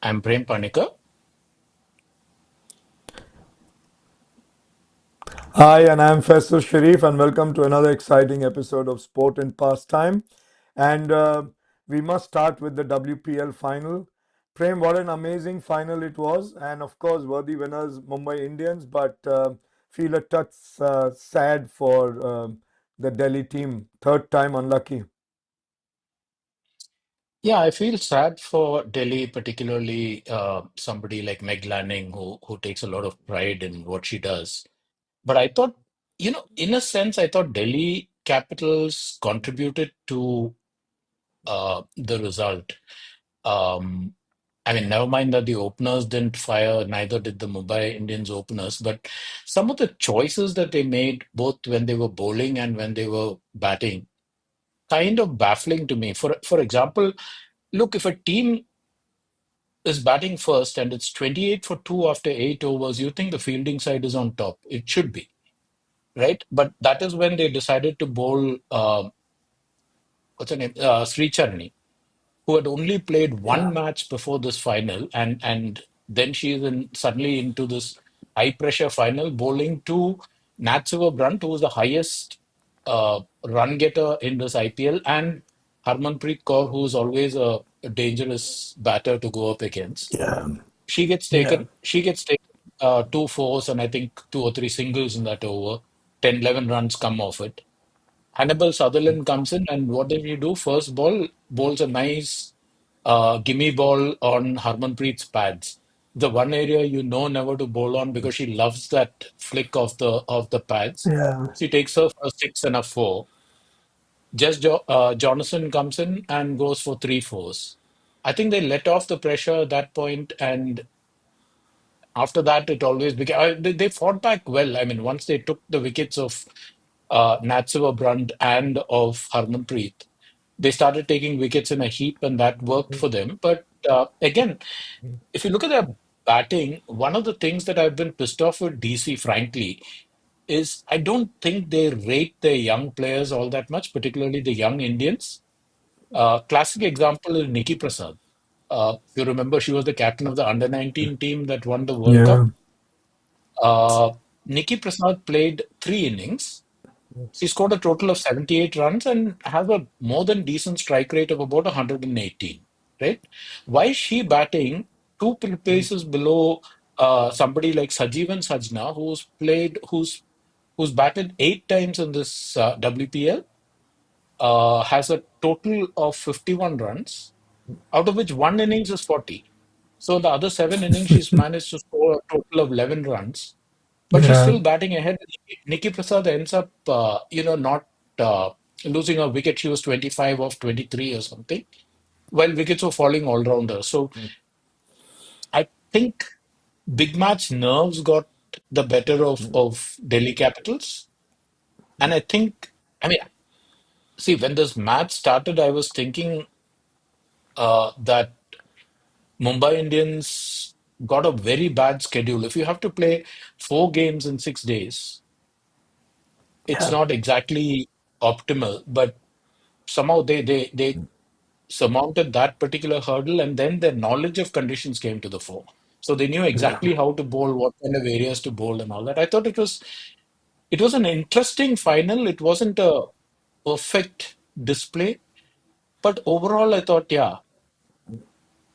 I'm Prem Panicker. Hi, and I'm Faisal Sharif, and welcome to another exciting episode of Sport and Pastime. And we must start with the WPL final. Prem, what an amazing final it was, and of course, worthy winners Mumbai Indians, but feel a touch sad for the Delhi team. Third time unlucky. Yeah, I feel sad for Delhi, particularly somebody like Meg Lanning, who takes a lot of pride in what she does. But I thought, in a sense, I thought Delhi Capitals contributed to the result. Um, I mean, never mind that the openers didn't fire, neither did the Mumbai Indians openers, but some of the choices that they made, both when they were bowling and when they were batting, kind of baffling to me. For example, look, if a team is batting first and it's 28 for 2 after 8 overs, you think the fielding side is on top. It should be, right? But that is when they decided to bowl, what's her name? Sri Charni, who had only played one Yeah, match before this final, and then she is suddenly into this high pressure final, bowling to Nat Sciver-Brunt, who was the highest run getter in this IPL, and Harmanpreet Kaur, who is always a dangerous batter to go up against. yeah, She gets yeah, taken. She gets taken two fours and I think two or three singles in that over. 10, 11 runs come off it. Hannibal Sutherland comes in, and what did he do? First ball, bowls a nice gimme ball on Harmanpreet's pads. The one area you know never to bowl on because she loves that flick of the pads. yeah, She takes her for a six and a four. Jonathan comes in and goes for three fours. I think they let off the pressure at that point, and after that, it always became. They fought back well. I mean, once they took the wickets of Nat Sciver-Brunt and of Harmanpreet, they started taking wickets in a heap, and that worked for them. But again, if you look at their batting, one of the things that I've been pissed off with DC, frankly, is I don't think they rate their young players all that much, particularly the young Indians. Classic example is Nikki Prasad. If you remember, she was the captain of the under 19 team that won the World yeah, Cup. Uh, Nikki Prasad played three innings. She scored a total of 78 runs and has a more than decent strike rate of about 118. Right? Why is she batting paces below somebody like Sajeevan Sajna, who's batted eight times in this WPL, has a total of 51 runs, out of which one innings is 40. So the other seven innings, she's managed to score a total of 11 runs, but she's yeah, still batting ahead. Nikki Prasad ends up, not losing a wicket. She was 25 off 23 or something, while wickets were falling all round her. So I think big match nerves got the better of Delhi Capitals. And I mean, see, when this match started, I was thinking that Mumbai Indians got a very bad schedule. If you have to play four games in 6 days, it's yeah, not exactly optimal, but somehow they surmounted that particular hurdle, and then their knowledge of conditions came to the fore. So they knew yeah, exactly how to bowl, what kind of areas to bowl, and all that. I thought it was an interesting final. It wasn't a perfect display, but overall, I thought, yeah.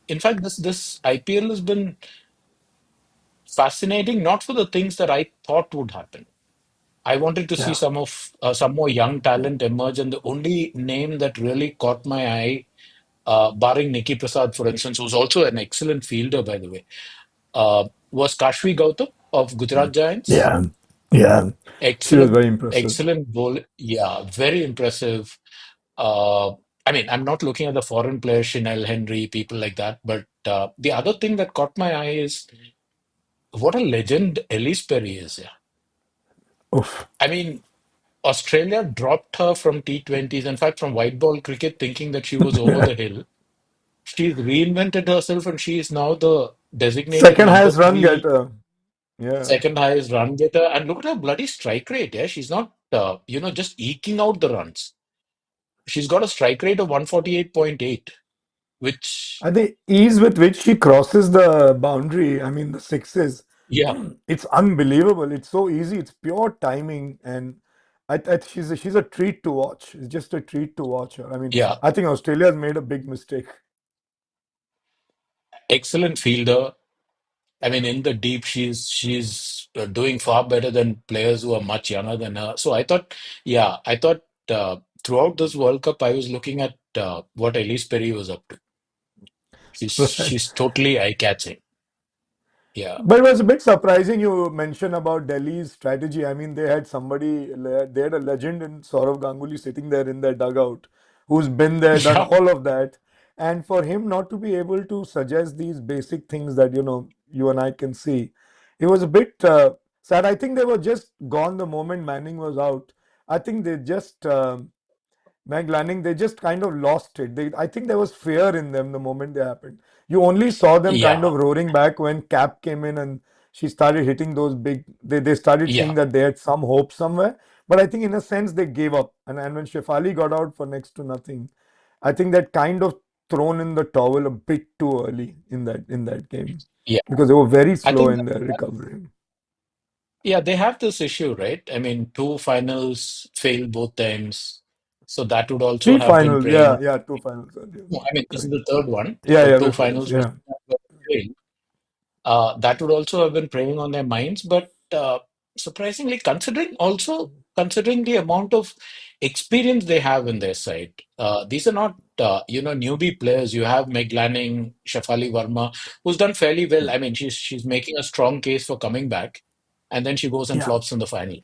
In fact, this IPL has been fascinating, not for the things that I thought would happen. I wanted to see yeah. some more young talent emerge, and the only name that really caught my eye, barring Nikki Prasad, for instance, who's also an excellent fielder, by the way, was Kashvi Gautam of Gujarat Giants. Yeah, yeah. She was Excellent, very impressive. excellent bowl. Yeah, very impressive. Uh, I mean, I'm not looking at the foreign players, Chanel Henry, people like that, but the other thing that caught my eye is what a legend Elise Perry is. Yeah, Oof. I mean, Australia dropped her from T20s, in fact, from white ball cricket, thinking that she was over the hill. She's reinvented herself and she is now the designated Second number highest run three, getter. Yeah, second highest run getter. And look at her bloody strike rate. Yeah, she's not, just eking out the runs. She's got a strike rate of 148.8. which, And the ease with which she crosses the boundary, I mean, the sixes, yeah, it's unbelievable. It's so easy. It's pure timing, and she's a treat to watch. It's just a treat to watch her. I mean, yeah, I think Australia has made a big mistake. excellent fielder. I mean, in the deep, she's doing far better than players who are much younger than her. So I thought throughout this World Cup, I was looking at what Elise Perry was up to. Right. She's totally eye-catching. Yeah, But it was a bit surprising you mentioned about Delhi's strategy. I mean, they had a legend in Saurav Ganguly sitting there in their dugout who's been there, done yeah, all of that. And for him not to be able to suggest these basic things that, you and I can see, it was a bit sad. I think they were just gone the moment Manning was out. I think they just Meg Lanning, they just kind of lost it. I think there was fear in them the moment they happened. You only saw them kind yeah, of roaring back when Cap came in and she started hitting those big. They started yeah, seeing that they had some hope somewhere. But I think in a sense they gave up. And when Shefali got out for next to nothing, I think that kind of thrown in the towel a bit too early in that game yeah. because they were very I slow think in their recovery. yeah, they have this issue, right? I mean, two finals failed both times, so that would also Three have been finals, yeah, praying. yeah, two finals earlier. No, I mean, this is Correct. the third one. Yeah, So yeah, two before this, finals was yeah. failed. That would also have been preying on their minds. But surprisingly, considering the amount of experience they have in their side, these are not newbie players. You have Meg Lanning, Shafali Verma, who's done fairly well. I mean, she's making a strong case for coming back, and then she goes and Yeah. flops in the final.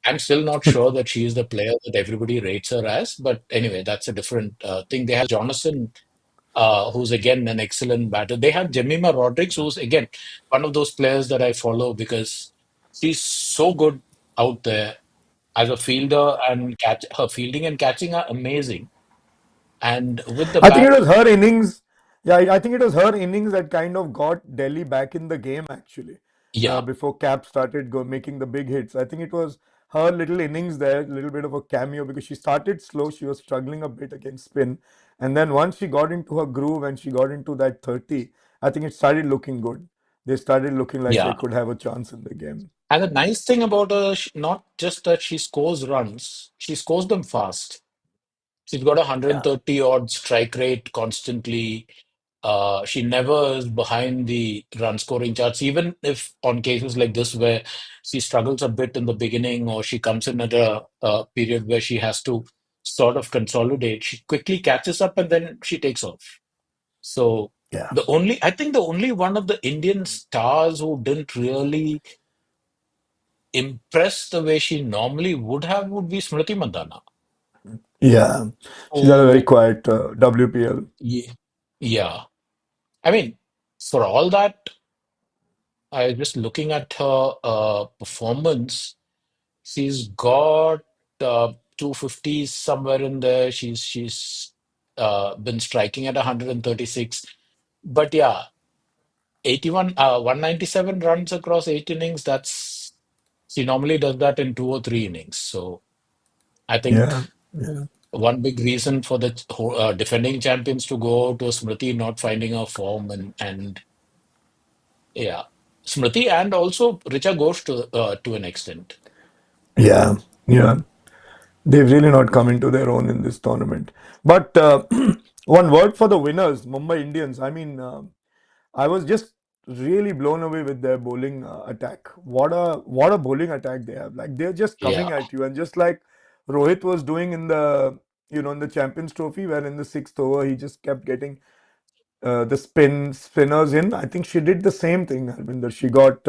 I'm still not sure that she is the player that everybody rates her as, but anyway, that's a different thing. They have Jonathan, who's again an excellent batter. They have Jemima Rodriguez, who's again one of those players that I follow because she's so good out there as a fielder, and her fielding and catching are amazing. And with the I think it bat, was her innings. Yeah, I think it was her innings that kind of got Delhi back in the game actually. yeah, Before Cap started making the big hits, I think it was her little innings there, a little bit of a cameo because she started slow. She was struggling a bit against spin, and then once she got into her groove and she got into that 30, I think it started looking good. They started looking like they yeah. could have a chance in the game. And the nice thing about her, not just that she scores runs, she scores them fast. She's got a Yeah, 130 odd strike rate constantly. She never is behind the run scoring charts, even if on cases like this where she struggles a bit in the beginning or she comes in at a period where she has to sort of consolidate, she quickly catches up and then she takes off. So yeah, I think the only one of the Indian stars who didn't really impress the way she normally would have would be Smriti Mandhana. yeah. She's had a very Oh, quiet WPL. yeah. I mean, for all that, I was just looking at her performance. She's got 250s somewhere in there. She's been striking at 136. But yeah, 197 runs across 8 innings. She normally does that in 2 or 3 innings. So I think Yeah, yeah. one big reason for the defending champions to go to Smriti not finding her form and yeah, Smriti and also Richa Ghosh to an extent. Yeah, yeah. They've really not come into their own in this tournament. But one word for the winners, Mumbai Indians. I mean, I was just really blown away with their bowling attack. What a bowling attack they have! Like they're just Yeah, coming at you, and just like Rohit was doing in the Champions Trophy, where in the sixth over he just kept getting the spinners in. I think she did the same thing, Harminder. She got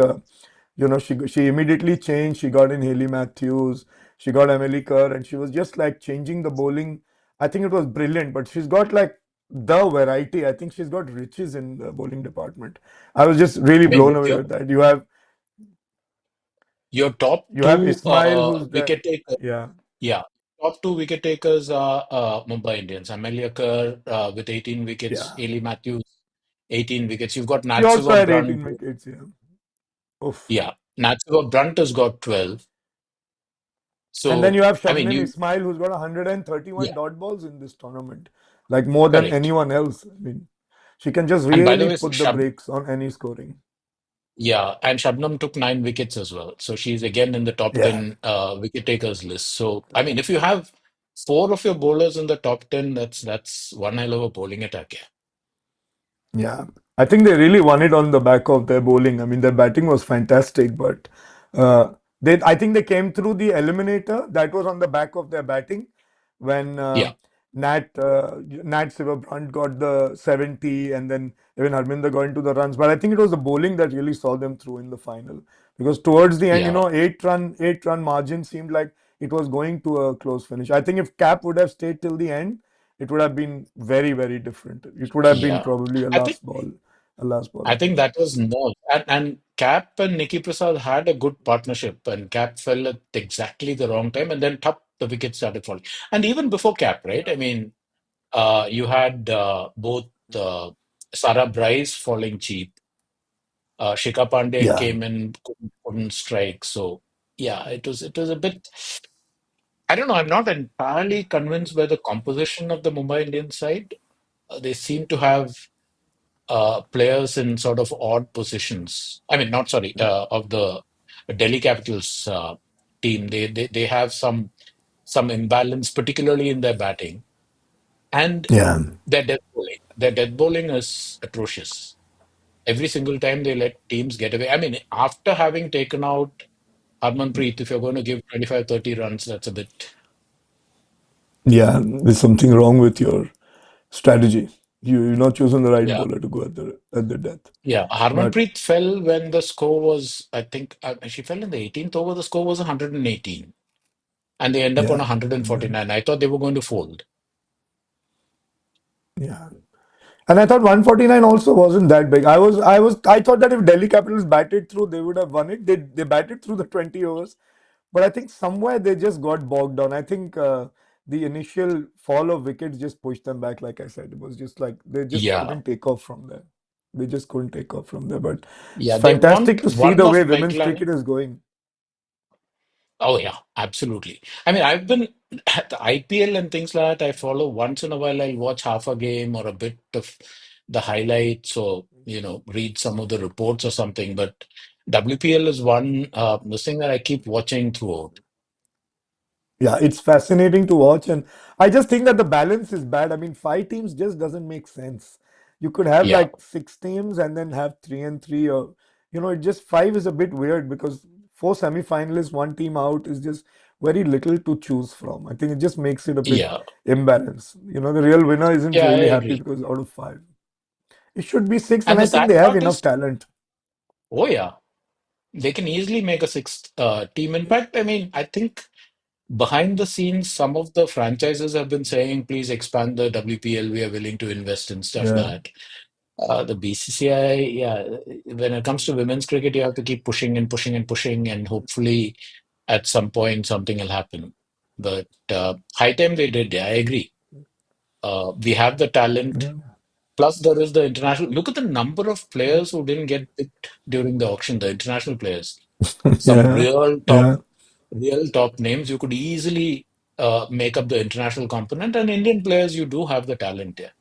she immediately changed. She got in Haley Matthews. She got Emily Kerr, and she was just like changing the bowling. I think it was brilliant. But she's got like the variety. I think she's got riches in the bowling department. I was just really I mean blown away with that. your top You have two Ismail who's there. wicket takers. Yeah, Yeah, top two wicket takers are Mumbai Indians. Amelia Kerr with 18 wickets, yeah. Ailey Matthews 18 wickets. You've got She Nat also had Sciver-Brunt. 18 wickets. Yeah. Oof. Yeah, Nat Sciver-Brunt has got 12. And then you So have I mean, Shabnam Ismail, who's got 131 yeah, dot balls in this tournament, like more than correct. anyone else. I mean. She can just And by the really way, put the brakes on any scoring. Yeah, and Shabnam took 9 wickets as well. So she's again in the top Yeah. 10 wicket takers list. So, I mean, if you have four of your bowlers in the top 10, that's one hell of a bowling attack. Yeah. Yeah, I think they really won it on the back of their bowling. I mean, their batting was fantastic, but I think they came through the eliminator. That was on the back of their batting when Yeah. Nat Sciver-Brunt got the 70, and then even Harminder got into the runs. But I think it was the bowling that really saw them through in the final, because towards the end, Yeah. 8-run margin seemed like it was going to a close finish. I think if Cap would have stayed till the end, it would have been very, very different. It would have been Yeah. probably I think a last ball I of think finish. that was no. And Cap and Nikki Prasad had a good partnership, and Cap fell at exactly the wrong time, and then top the wicket started falling. And even before Cap, right? I mean, you had both Sarah Bryce falling cheap. Shikha Pandey Yeah, came in, couldn't strike. So yeah, it was a bit. I don't know. I'm not entirely convinced by the composition of the Mumbai Indians side. They seem to have players in sort of odd positions. I mean, not sorry, of the Delhi Capitals team. They have some imbalance, particularly in their batting and yeah, their death bowling. Their death bowling is atrocious. Every single time they let teams get away. I mean, after having taken out Harmanpreet, if you're going to give 25, 30 runs, that's a bit. yeah. There's something wrong with your strategy. You're not choosing the right Yeah. bowler to go at the death. Yeah. But Harmanpreet fell when the score was, I think, she fell in the 18th over. The score was 118, and they end up on yeah, and then 149. I thought they were going to fold. yeah. And I thought 149 also wasn't that big. I thought that if Delhi Capitals batted through, they would have won it. They batted through the 20 overs, but I think somewhere they just got bogged down. I think the initial fall of wickets just pushed them back. Like I said, it was just like they just Yeah. couldn't take off from there. They just couldn't take off from there. But it's Yeah. They fantastic want to see one the of way Meg women's cricket Lanning. is going. Oh, yeah, absolutely. I mean, I've been at the IPL and things like that. I follow once in a while. I'll watch half a game or a bit of the highlights or, read some of the reports or something. But WPL is one, this thing that I keep watching throughout. Yeah, it's fascinating to watch, and I just think that the balance is bad. I mean, 5 teams just doesn't make sense. You could have Yeah. like 6 teams and then have 3 and 3, or it just five is a bit weird because four semi-finalists, one team out is just very little to choose from. I think it just makes it a bit Yeah. imbalanced. The real winner isn't Yeah, I really happy agree. because out of five, it should be six, and And the I think sad they have part enough is, talent. oh, yeah, they can easily make a sixth team. In fact, I mean, I think behind the scenes, some of the franchises have been saying, please expand the WPL. We are willing to invest in stuff Yeah. that. The BCCI, yeah, when it comes to women's cricket, you have to keep pushing and pushing and pushing, and hopefully at some point something will happen. But high time they did, yeah, I agree. We have the talent. Yeah. Plus, there is the international. Look at the number of players who didn't get picked during the auction, the international players. Some Yeah. Yeah. real top names. You could easily make up the international component, and Indian players, you do have the talent there.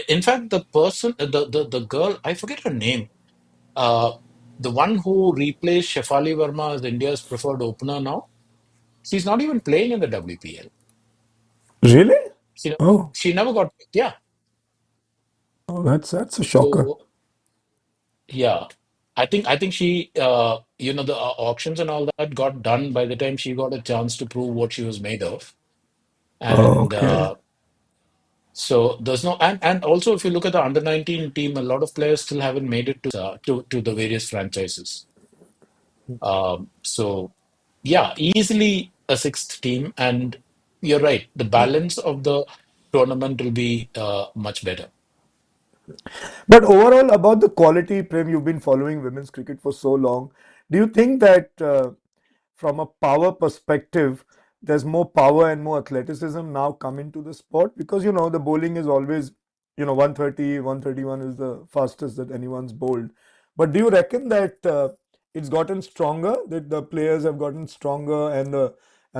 In fact, the person, the girl, I forget her name. Uh, the one who replaced Shefali Verma as India's preferred opener now, she's not even playing in the WPL. Really? She, Oh, she never got picked. Yeah. oh, that's a shocker. So yeah, I think she, the auctions and all that got done by the time she got a chance to prove what she was made of. Oh, And okay. so there's no, and also if you look at the under 19 team, a lot of players still haven't made it to the various franchises. So yeah, easily a sixth team, and you're right. The balance of the tournament will be much better. But overall, about the quality, Prem, you've been following women's cricket for so long. Do you think that from a power perspective, there's more power and more athleticism now come into the sport? Because, the bowling is always, 130, 131 is the fastest that anyone's bowled. But do you reckon that it's gotten stronger, that the players have gotten stronger, and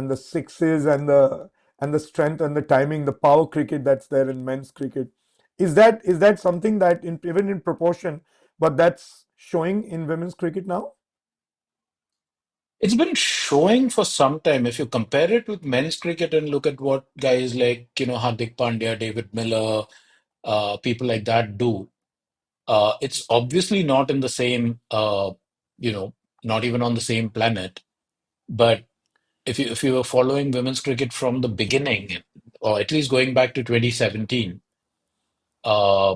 the sixes and the strength and the timing, the power cricket that's there in men's cricket, Is that something that even in proportion, but that's showing in women's cricket now? It's been showing for some time. If you compare it with men's cricket and look at what guys like, Hardik Pandya, David Miller, people like that do, it's obviously not in the same, you know, not even on the same planet. But if you were following women's cricket from the beginning, or at least going back to 2017, uh,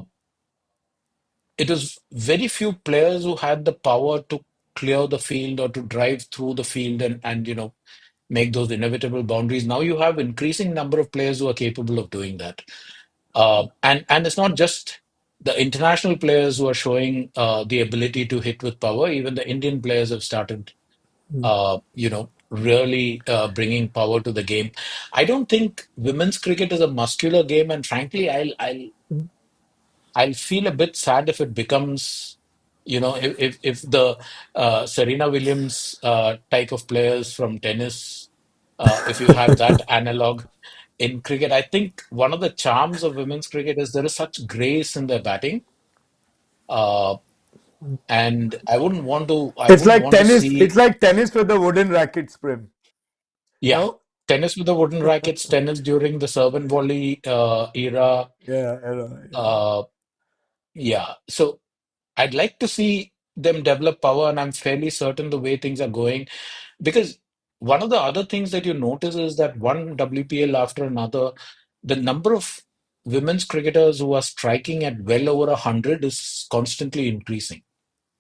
it was very few players who had the power to clear the field or to drive through the field and make those inevitable boundaries. Now you have increasing number of players who are capable of doing that. And it's not just the international players who are showing the ability to hit with power. Even the Indian players have started, really bringing power to the game. I don't think women's cricket is a muscular game, and frankly, I'll feel a bit sad if it becomes, if the Serena Williams type of players from tennis, if you have that analog in cricket. I think one of the charms of women's cricket is there is such grace in their batting, uh, and I It's wouldn't like want to tennis. It's see, like tennis with the wooden rackets, Prim. yeah, No? tennis with the wooden rackets, tennis during the serve and volley era. Yeah, yeah. Uh, yeah, so I'd like to see them develop power, and I'm fairly certain the way things are going. Because one of the other things that you notice is that one WPL after another, the number of women's cricketers who are striking at well over 100 is constantly increasing.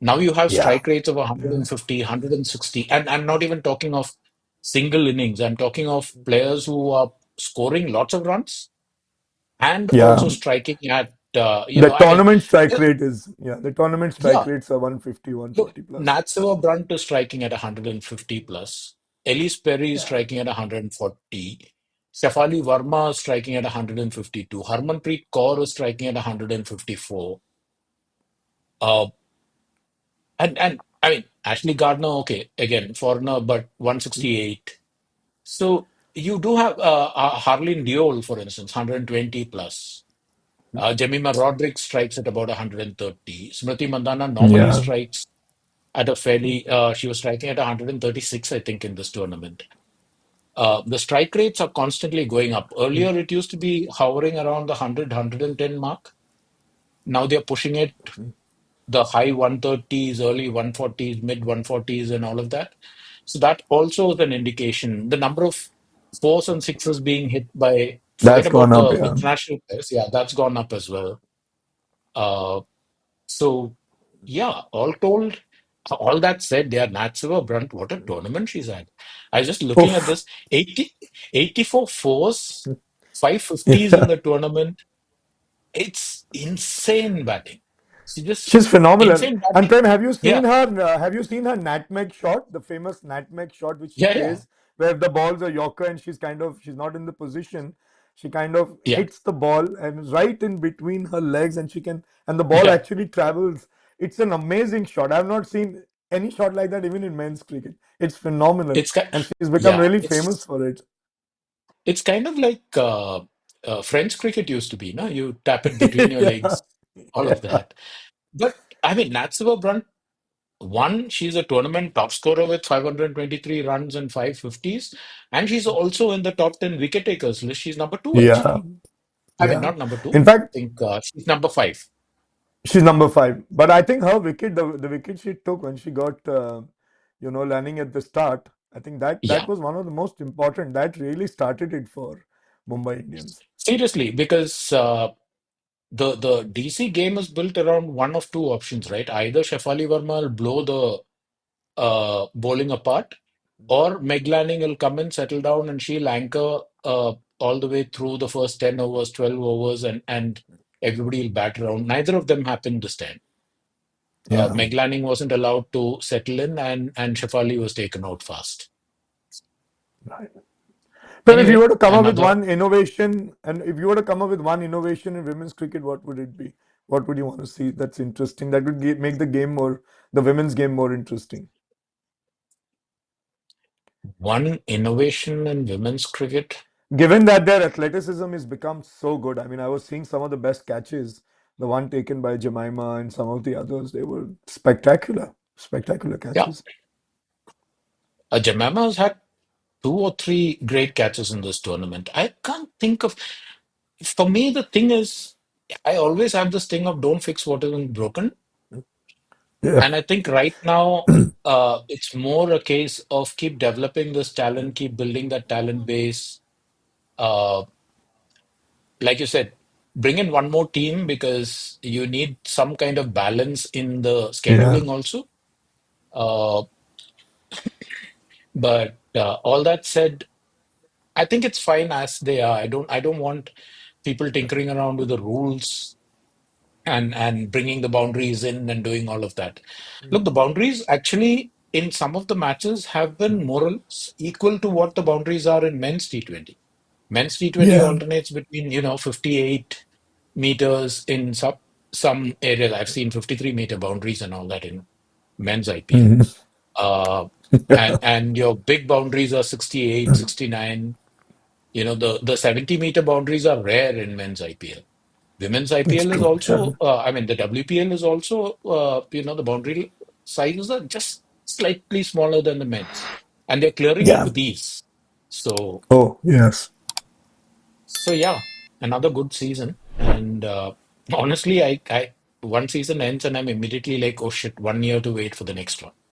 Now you have Yeah. strike rates of Yeah. 150, 160, and I'm not even talking of single innings. I'm talking of players who are scoring lots of runs and Yeah. also striking at, The I mean, tournament strike uh, rate is, yeah, the tournament strike yeah. rates are 150, Look, 140 plus. Nat Sciver-Brunt is striking at 150 plus. Elise Perry is Yeah. striking at 140. Shafali Verma is striking at 152. Harmanpreet Kaur is striking at 154. Uh, and I mean, Ashley Gardner, okay, again, foreigner, but 168. So you do have Harleen Diol, for instance, 120 plus. Jemima Rodriguez strikes at about 130. Smriti Mandana normally Yeah. strikes at a she was striking at 136, I think, in this tournament. The strike rates are constantly going up. Earlier, it used to be hovering around the 100, mark. Now they're pushing it the high 130s, early 140s, mid 140s, and all of that. So that also is an indication. The number of fours and sixes being hit by, forget That's gone about up. the Yeah. international players. Yeah, that's gone up as well. Uh, So, yeah, all told, all that said, yeah, Nat Brunt, what a tournament she's had. I was just looking at Oof. this 84 fours, 550s in Yeah. the tournament. It's insane batting. She just She's phenomenal. insane And batting. Prem, Yeah, have you seen her nutmeg shot, the famous nutmeg shot which she yeah, yeah, plays, where the ball's a yorker and she's not in the position. She kind of yeah, hits the ball and right in between her legs, and the ball yeah. actually travels. It's an amazing shot. I've not seen any shot like that even in men's cricket. It's phenomenal, It's kind, and she's become yeah, really famous for it. it's kind of like French cricket used to be, no? You tap it between your Yeah, legs, all of yeah, that. But I mean, Nat Brunt. One, she's a tournament top scorer with 523 runs and 550s, and she's also in the top 10 wicket takers list. She's number two, yeah, actually. I mean, yeah. not number two. In I fact, think she's number five. she's number five. But I think her wicket, the wicket she took when she got, landing at the start, I think that Yeah, was one of the most important. That really started it for Mumbai Indians. seriously, because the DC game is built around one of two options, right? Either Shefali Verma will blow the bowling apart, or Meg Lanning will come in, settle down, and she'll anchor all the way through the first 10 overs, 12 overs, and everybody will bat around. Neither of them happened this time. Yeah. Meg Lanning wasn't allowed to settle in, and Shefali was taken out fast. Right. But if you Anyway, were to come up with another one innovation, and if you were to come up with one innovation in women's cricket, what would it be? What would you want to see that's interesting? That would make the women's game more interesting. one innovation in women's cricket. Given that their athleticism has become so good, I mean, I was seeing some of the best catches, the one taken by Jemima and some of the others, they were spectacular, spectacular Yeah, catches. Jemima has had two or three great catches in this tournament. I can't think of. For me, the thing is, I always have this thing of don't fix what isn't broken. Yeah. And I think right now, it's more a case of keep developing this talent, keep building that talent base. Uh, like you said, bring in one more team because you need some kind of balance in the Yeah. scheduling also. Uh, but all that said, I think it's fine as they are. I don't want people tinkering around with the rules and bringing the boundaries in and doing all of that. Look, the boundaries actually in some of the matches have been more or less equal to what the boundaries are in men's T20. Men's T20 Yeah. alternates between 58 meters in some areas. I've seen 53-meter boundaries and all that in men's IPL. Mhm. Uh, and your big boundaries are 68, 69. The 70-meter boundaries are rare in men's IPL. Women's It's IPL is true. Yeah. also, I mean, the WPL is also, the boundary sizes are just slightly smaller than the men's, and they're clearing it Yeah. with ease. So, Oh, yes. so yeah, another good season. And honestly, I one season ends and I'm immediately like, oh shit, 1 year to wait for the next one.